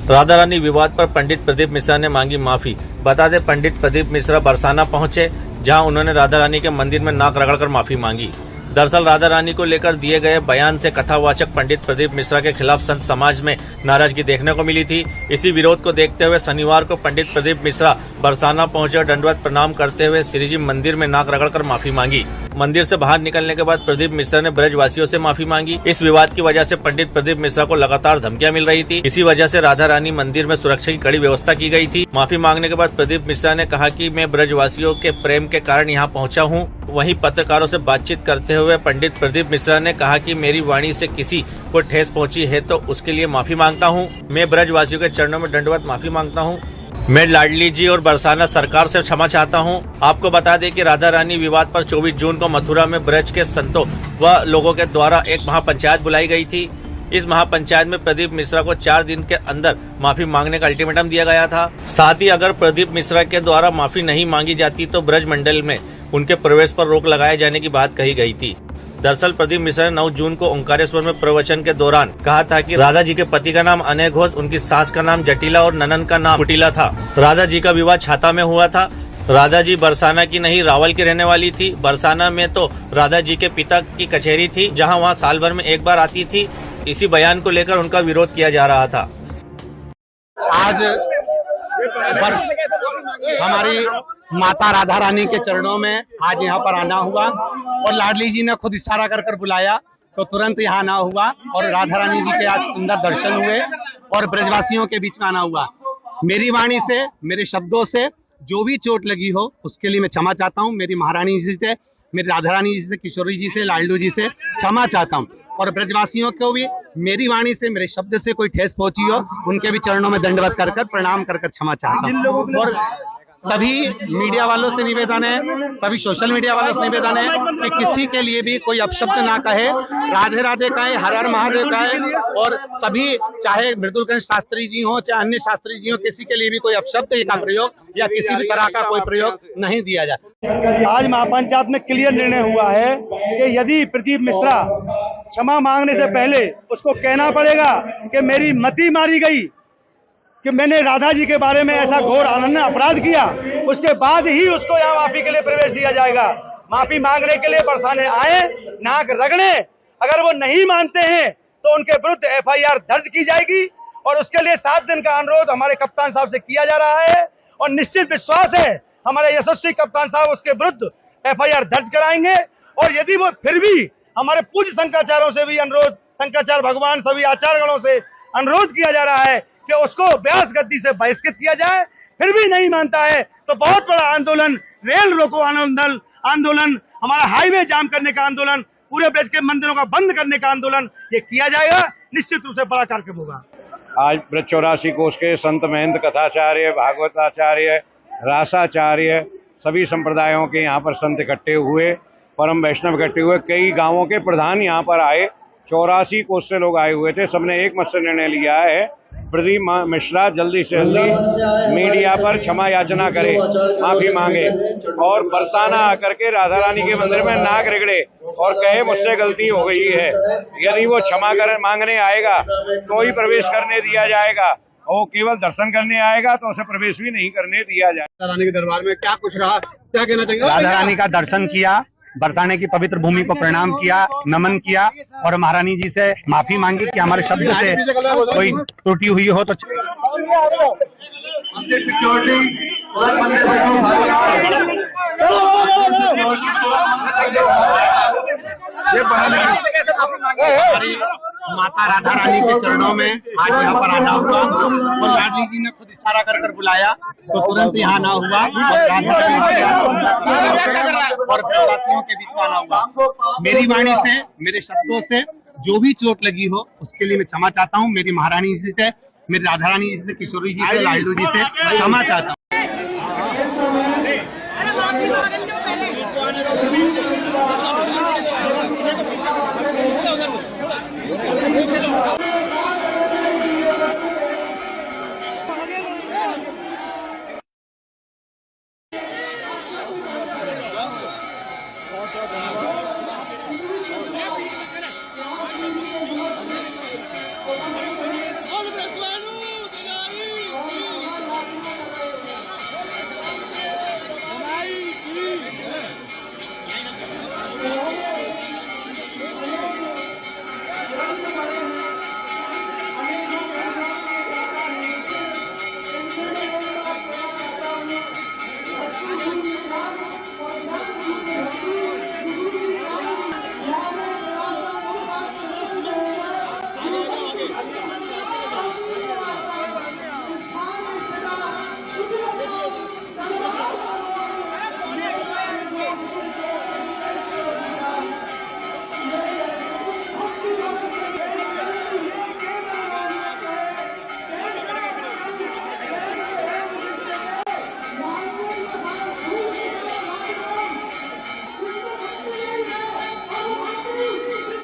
राधा रानी विवाद पर पंडित प्रदीप मिश्रा ने मांगी माफी। बता दें, पंडित प्रदीप मिश्रा बरसाना पहुंचे, जहां उन्होंने राधा रानी के मंदिर में नाक रगड़कर माफी मांगी। दरअसल राधा रानी को लेकर दिए गए बयान से कथावाचक पंडित प्रदीप मिश्रा के खिलाफ संत समाज में नाराजगी देखने को मिली थी। इसी विरोध को देखते हुए शनिवार को पंडित प्रदीप मिश्रा बरसाना पहुंचे और दंडवत प्रणाम करते हुए श्री जी मंदिर में नाक रगड़कर माफी मांगी। मंदिर से बाहर निकलने के बाद प्रदीप मिश्रा ने ब्रजवासियों से माफी मांगी। इस विवाद की वजह से पंडित प्रदीप मिश्रा को लगातार धमकियां मिल रही थी। इसी वजह से राधा रानी मंदिर में सुरक्षा की कड़ी व्यवस्था की गई थी। माफी मांगने के बाद प्रदीप मिश्रा ने कहा कि मैं ब्रजवासियों के प्रेम के कारण यहाँ पहुँचा हूँ। वहीं पत्रकारों से बातचीत करते हुए पंडित प्रदीप मिश्रा ने कहा कि मेरी वाणी से किसी को ठेस पहुंची है तो उसके लिए माफी मांगता हूं। मैं ब्रजवासियों के चरणों में दंडवत माफी मांगता हूं। मैं लाडली जी और बरसाना सरकार से क्षमा चाहता हूं। आपको बता दें कि राधा रानी विवाद पर 24 जून को मथुरा में ब्रज के संतों व लोगों के द्वारा एक महापंचायत बुलाई गई थी। इस महापंचायत में प्रदीप मिश्रा को 4 दिन के अंदर माफी मांगने का अल्टीमेटम दिया गया था। साथ ही अगर प्रदीप मिश्रा के द्वारा माफी नहीं मांगी जाती तो ब्रज मंडल में उनके प्रवेश पर रोक लगाए जाने की बात कही गई थी। दरअसल प्रदीप मिश्रा ने 9 जून को ओंकारेश्वर में प्रवचन के दौरान कहा था कि राधा जी के पति का नाम अनय घोष, उनकी सास का नाम जटिला और ननन का नाम कुटिला था। राधा जी का विवाह छाता में हुआ था। राधा जी बरसाना की नहीं रावल की रहने वाली थी। बरसाना में तो राधा जी के पिता की कचहरी थी, जहां वहां साल भर में एक बार आती थी। इसी बयान को लेकर उनका विरोध किया जा रहा था। आज हमारी माता राधा रानी के चरणों में आज यहाँ पर आना हुआ और लाडली जी ने खुद इशारा कर कर बुलाया तो तुरंत यहाँ आना हुआ और राधा रानी जी के आज सुंदर दर्शन हुए और ब्रजवासियों के बीच में आना हुआ। मेरी वाणी से, मेरे शब्दों से जो भी चोट लगी हो उसके लिए मैं क्षमा चाहता हूँ। मेरी महारानी जी से, मेरी राधा रानी जी से, किशोरी जी से, लाडलू जी से क्षमा चाहता हूँ और ब्रजवासियों को भी मेरी वाणी से, मेरे शब्द से कोई ठेस पहुंची हो उनके भी चरणों में दंडवत कर कर प्रणाम कर कर क्षमा चाहता हूँ। और सभी मीडिया वालों से निवेदन है, सभी सोशल मीडिया वालों से निवेदन है कि किसी के लिए भी कोई अपशब्द ना कहे, राधे राधे कहे, हर हर महादेव कहे और सभी चाहे मृदुलगंज शास्त्री जी हो चाहे अन्य शास्त्री जी हो, किसी के लिए भी कोई अपशब्द का प्रयोग या किसी भी तरह का कोई प्रयोग नहीं दिया जाए। आज महापंचायत में क्लियर निर्णय हुआ है कि यदि प्रदीप मिश्रा क्षमा मांगने से पहले उसको कहना पड़ेगा कि मेरी मति मारी गई, कि मैंने राधा जी के बारे में ऐसा घोर अनन्य अपराध किया, उसके बाद ही उसको यहाँ माफी के लिए प्रवेश दिया जाएगा। माफी मांगने के लिए बरसाने आए, नाक रगड़े, अगर वो नहीं मानते हैं तो उनके विरुद्ध FIR दर्ज की जाएगी और उसके लिए 7 दिन का अनुरोध हमारे कप्तान साहब से किया जा रहा है और निश्चित विश्वास है हमारे यशस्वी कप्तान साहब उसके विरुद्ध FIR दर्ज कराएंगे। और यदि वो फिर भी हमारे पूज्य शंकराचार्यों से भी अनुरोध, शंकराचार्य भगवान सभी आचार्यगणों से अनुरोध किया जा रहा है कि उसको व्यास गद्दी से बहिष्कृत किया जाए, फिर भी नहीं मानता है तो बहुत बड़ा आंदोलन, रेल रोको आंदोलन, हमारा हाईवे जाम करने का आंदोलन, पूरे ब्रज के मंदिरों का बंद करने का आंदोलन ये किया जाएगा। निश्चित रूप से बड़ा कार्यक्रम होगा। आज ब्रज 84 कोष के संत महंत कथाचार्य, भागवताचार्य, रासाचार्य, सभी संप्रदायों के यहाँ पर संत इकट्ठे हुए, परम वैष्णव इकट्ठे हुए, कई गांवों के प्रधान यहाँ पर आए, 84 कोष से लोग आए हुए थे। सबने एक मत से निर्णय लिया है प्रदीप मिश्रा जल्दी से जल्दी मीडिया पर क्षमा याचना करे, माफी मांगे और बरसाना आकर के राधा रानी के मंदिर में नाक रगड़े और कहे मुझसे गलती हो गई है। यदि वो क्षमा मांगने आएगा तो ही प्रवेश करने दिया जाएगा, वो केवल दर्शन करने आएगा तो उसे प्रवेश भी नहीं करने दिया जाएगा। राधा रानी के दरबार में क्या कुछ रहा, क्या कहना चाहिए? राधा रानी का दर्शन किया, बरसाने की पवित्र भूमि को प्रणाम किया, नमन किया और महारानी जी से माफी मांगी कि हमारे शब्द से कोई त्रुटि हुई हो तो माता राधा रानी के चरणों में आज यहाँ पर आना हुआ और लाडली जी ने खुद इशारा कर कर बुलाया तो तुरंत यहाँ आना हुआ और प्रवासियों के बीच में आना हुआ। मेरी वाणी से, मेरे शब्दों से जो भी चोट लगी हो उसके लिए मैं क्षमा चाहता हूँ। मेरी महारानी जी से, मेरी राधा रानी जी से, किशोरी जी से, लाडलू जी से क्षमा चाहता हूँ।